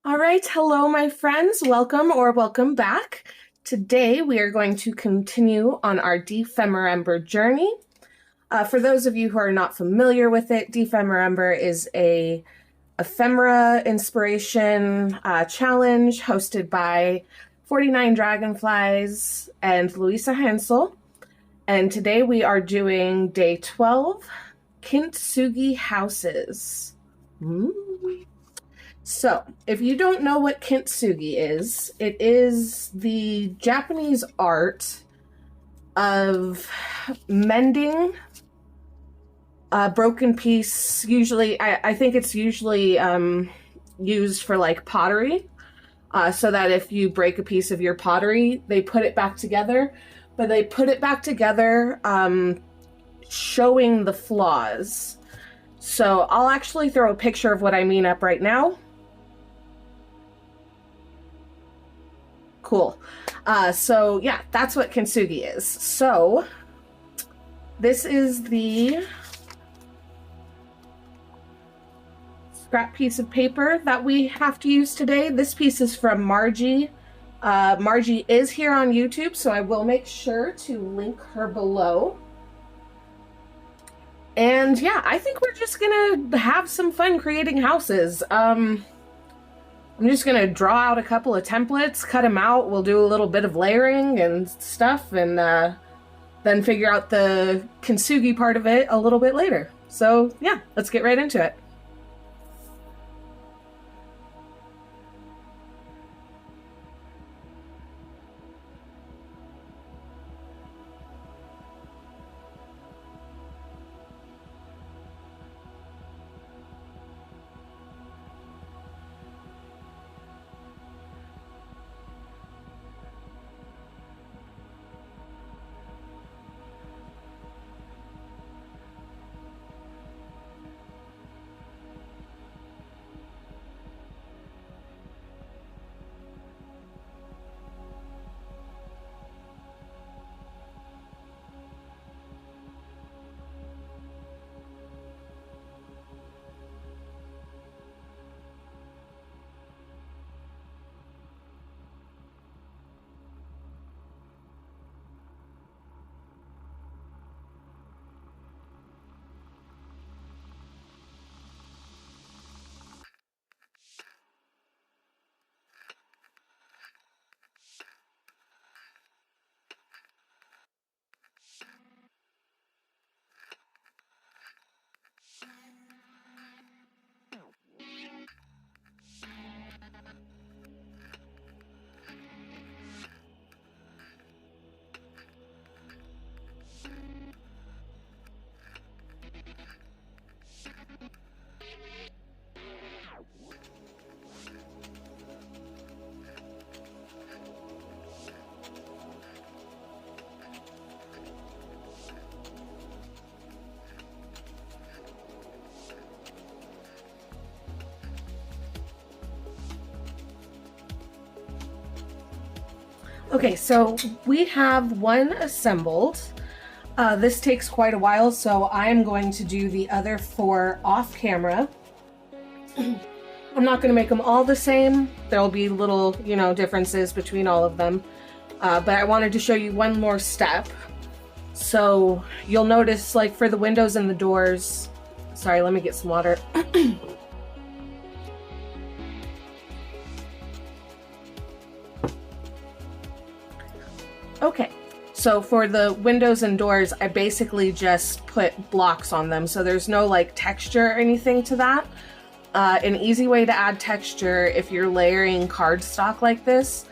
All right, hello, my friends. Welcome or welcome back. Today we are going to continue on our Dephemerember journey. For those of you who are not familiar with it, Dephemerember is a ephemera inspiration challenge hosted by 49 Dragonflies and Louisa Hensel. And today we are doing day 12, Kintsugi houses. So, if you don't know what Kintsugi is, it is the Japanese art of mending a broken piece. Usually, I think it's usually used for like pottery, so that if you break a piece of your pottery, they put it back together. But they put it back together showing the flaws. So I'll actually throw a picture of what I mean up right now. Cool. So yeah, that's what Kintsugi is. So this is the scrap piece of paper that we have to use today. This piece is from Margie. Margie is here on YouTube, so I will make sure to link her below. And yeah, I think we're just gonna have some fun creating houses. I'm just gonna draw out a couple of templates, cut them out. We'll do a little bit of layering and stuff, and then figure out the Kintsugi part of it a little bit later. So yeah, let's get right into it. Okay, so we have one assembled. This takes quite a while, so I'm going to do the other 4 off camera. I'm not going to make them all the same. There'll be little, differences between all of them. But I wanted to show you one more step. So you'll notice, like for the windows and the doors, sorry, let me get some water. Okay, so for the windows and doors, I basically just put blocks on them, so there's no like texture or anything to that. An easy way to add texture if you're layering cardstock like this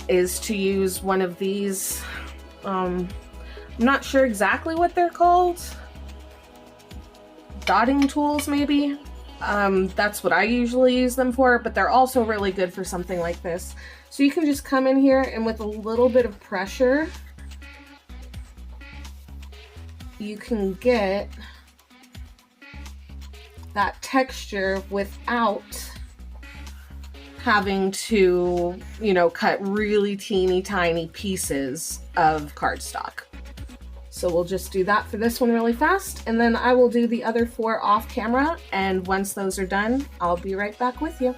is to use one of these, I'm not sure exactly what they're called, dotting tools maybe. That's what I usually use them for, but they're also really good for something like this. So you can just come in here and with a little bit of pressure, you can get that texture without having to, cut really teeny tiny pieces of cardstock. So we'll just do that for this one really fast, and then I will do the other 4 off camera, and once those are done, I'll be right back with you.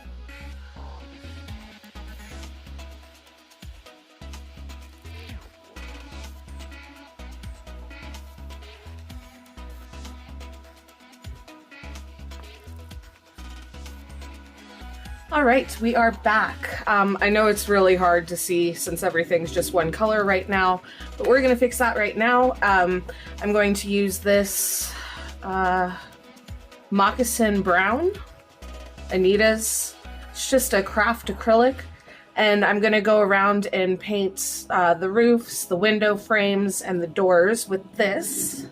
All right, we are back. I know it's really hard to see since everything's just one color right now, but we're gonna fix that right now. I'm going to use this moccasin brown, Anita's. It's just a craft acrylic, and I'm gonna go around and paint the roofs, the window frames, and the doors with this.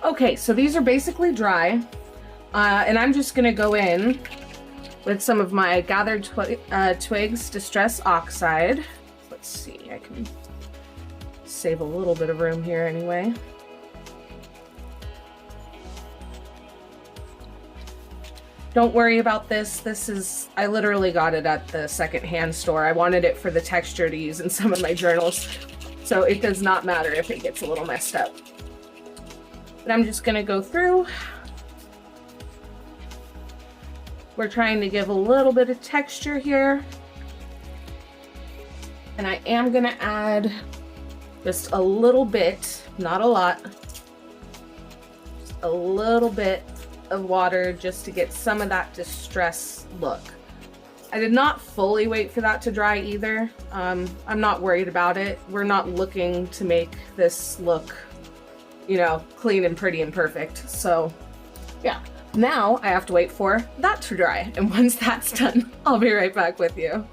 Okay, so these are basically dry, and I'm just gonna go in with some of my gathered twigs distress oxide. Let's see, I can save a little bit of room here anyway. Don't worry about this. I literally got it at the secondhand store. I wanted it for the texture to use in some of my journals, so it does not matter if it gets a little messed up. But I'm just gonna go through. We're trying to give a little bit of texture here. And I am gonna add just a little bit, not a lot, just a little bit of water just to get some of that distress look. I did not fully wait for that to dry either. I'm not worried about it. We're not looking to make this look, you know, clean and pretty and perfect. So yeah, now I have to wait for that to dry. And once that's done, I'll be right back with you.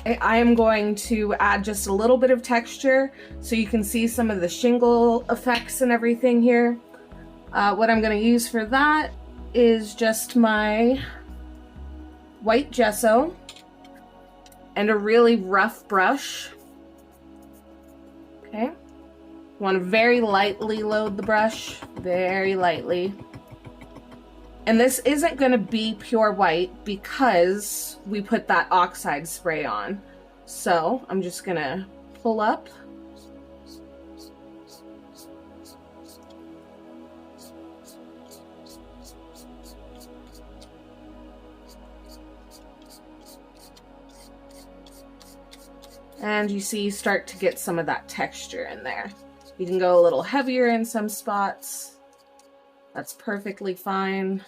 I am going to add just a little bit of texture so you can see some of the shingle effects and everything here. What I'm going to use for that is just my white gesso and a really rough brush. Okay. You want to very lightly load the brush, very lightly. And this isn't going to be pure white because we put that oxide spray on. So I'm just going to pull up. And you see, you start to get some of that texture in there. You can go a little heavier in some spots. That's perfectly fine.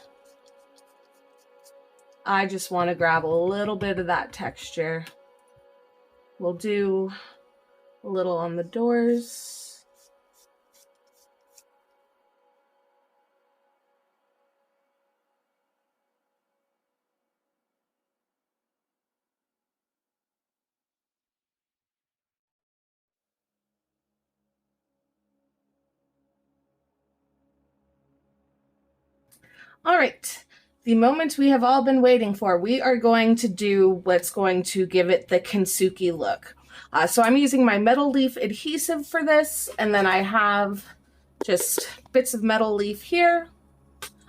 I just want to grab a little bit of that texture. We'll do a little on the doors. All right, the moment we have all been waiting for, we are going to do what's going to give it the Kintsugi look. So I'm using my metal leaf adhesive for this, and then I have just bits of metal leaf here.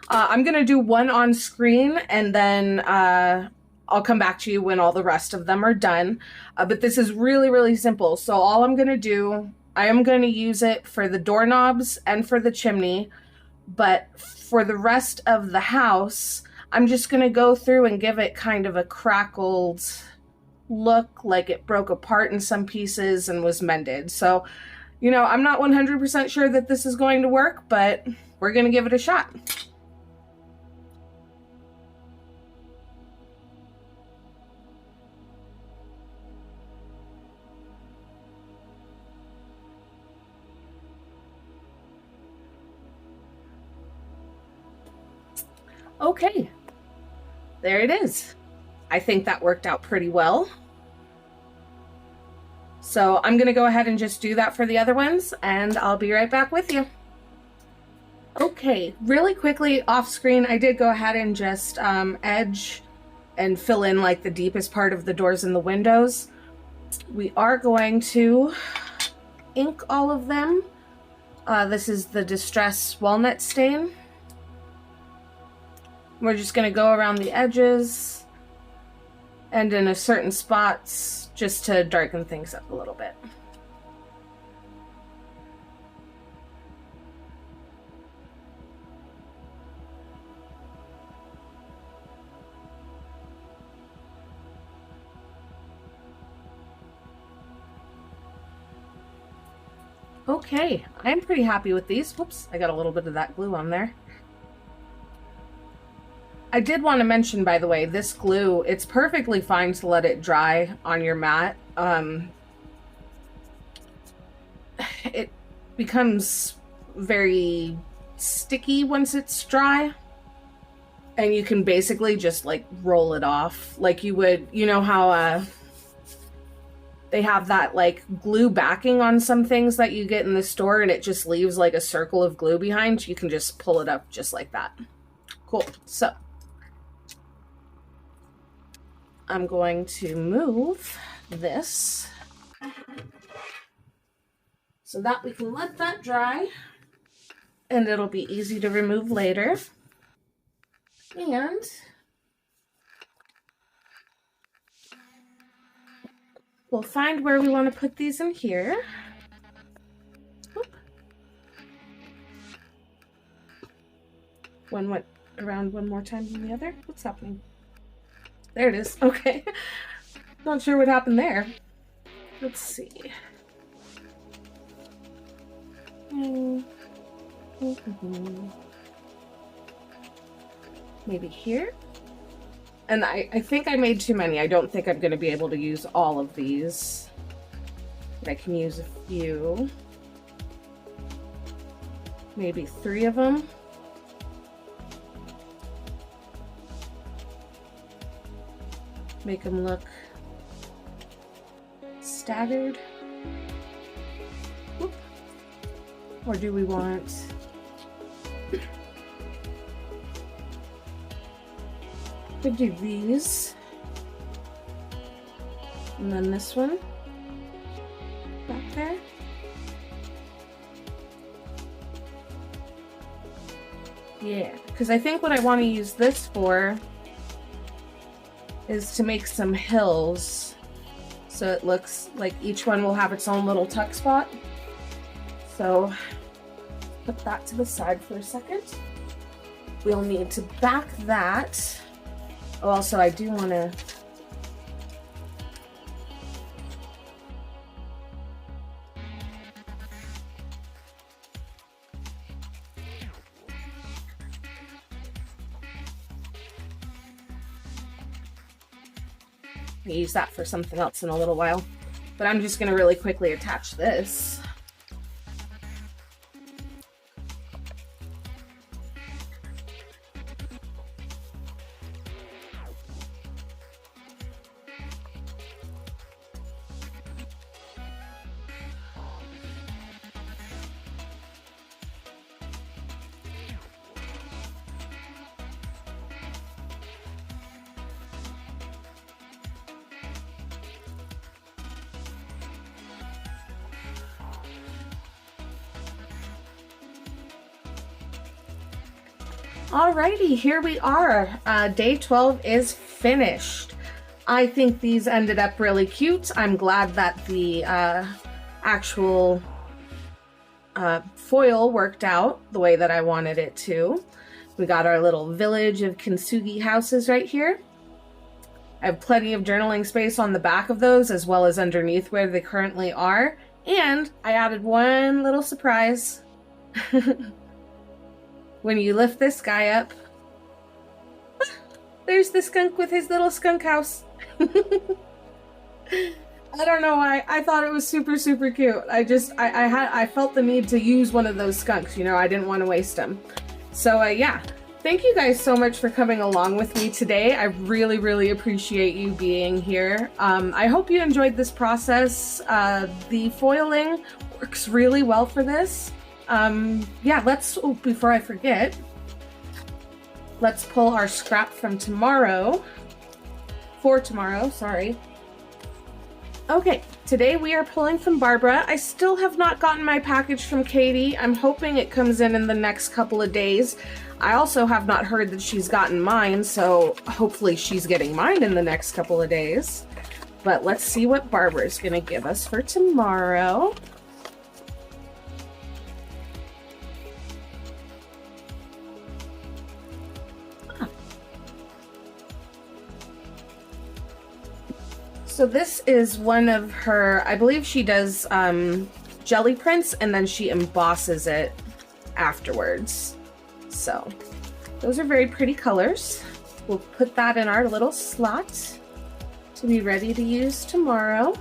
I'm gonna do one on screen, and then I'll come back to you when all the rest of them are done. But this is really, really simple. So all I'm gonna do, I am gonna use it for the doorknobs and for the chimney, but for the rest of the house, I'm just gonna go through and give it kind of a crackled look, like it broke apart in some pieces and was mended. So, you know, I'm not 100% sure that this is going to work, but we're gonna give it a shot. Okay, there it is. I think that worked out pretty well. So I'm gonna go ahead and just do that for the other ones, and I'll be right back with you. Okay, really quickly off screen, I did go ahead and just edge and fill in like the deepest part of the doors and the windows. We are going to ink all of them. This is the Distress Walnut Stain. We're just gonna go around the edges and in a certain spots just to darken things up a little bit. Okay, I'm pretty happy with these. Whoops, I got a little bit of that glue on there. I did want to mention, by the way, this glue, it's perfectly fine to let it dry on your mat. It becomes very sticky once it's dry. And you can basically just like roll it off like you would, you know how they have that like glue backing on some things that you get in the store and it just leaves like a circle of glue behind. You can just pull it up just like that. Cool. So I'm going to move this so that we can let that dry and it'll be easy to remove later. And we'll find where we want to put these in here. Oop. One went around one more time than the other. What's happening? There it is. Okay. Not sure what happened there. Let's see. Maybe here? And I think I made too many. I don't think I'm going to be able to use all of these. But I can use a few. Maybe 3 of them. Make them look staggered. Whoop. Or do we want... Could do these. And then this one. Back there. Yeah, because I think what I want to use this for is to make some hills so it looks like each one will have its own little tuck spot. So put that to the side for a second. We'll need to back that. Oh, also I do want to use that for something else in a little while, but I'm just going to really quickly attach this. Alrighty, here we are. Day 12 is finished. I think these ended up really cute. I'm glad that the actual foil worked out the way that I wanted it to. We got our little village of Kintsugi houses right here. I have plenty of journaling space on the back of those as well as underneath where they currently are. And I added one little surprise. When you lift this guy up, there's the skunk with his little skunk house. I don't know why. I thought it was super, super cute. I felt the need to use one of those skunks, you know, I didn't want to waste them. So yeah, thank you guys so much for coming along with me today. I really, really appreciate you being here. I hope you enjoyed this process. The foiling works really well for this. Yeah, before I forget, let's pull our scrap from tomorrow. For tomorrow, sorry. Okay, today we are pulling from Barbara. I still have not gotten my package from Katie. I'm hoping it comes in the next couple of days. I also have not heard that she's gotten mine, so hopefully she's getting mine in the next couple of days. But let's see what Barbara's gonna give us for tomorrow. So this is one of her, I believe she does jelly prints and then she embosses it afterwards. So those are very pretty colors. We'll put that in our little slot to be ready to use tomorrow.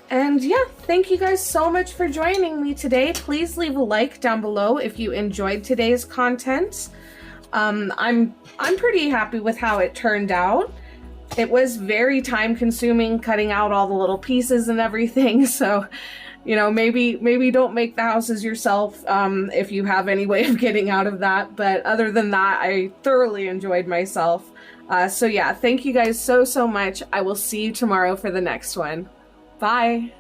And yeah, thank you guys so much for joining me today. Please leave a like down below if you enjoyed today's content. I'm pretty happy with how it turned out. It was very time consuming cutting out all the little pieces and everything, so you know, maybe don't make the houses yourself if you have any way of getting out of that. But other than that, I thoroughly enjoyed myself. So yeah, thank you guys so much. I will see you tomorrow for the next one. Bye.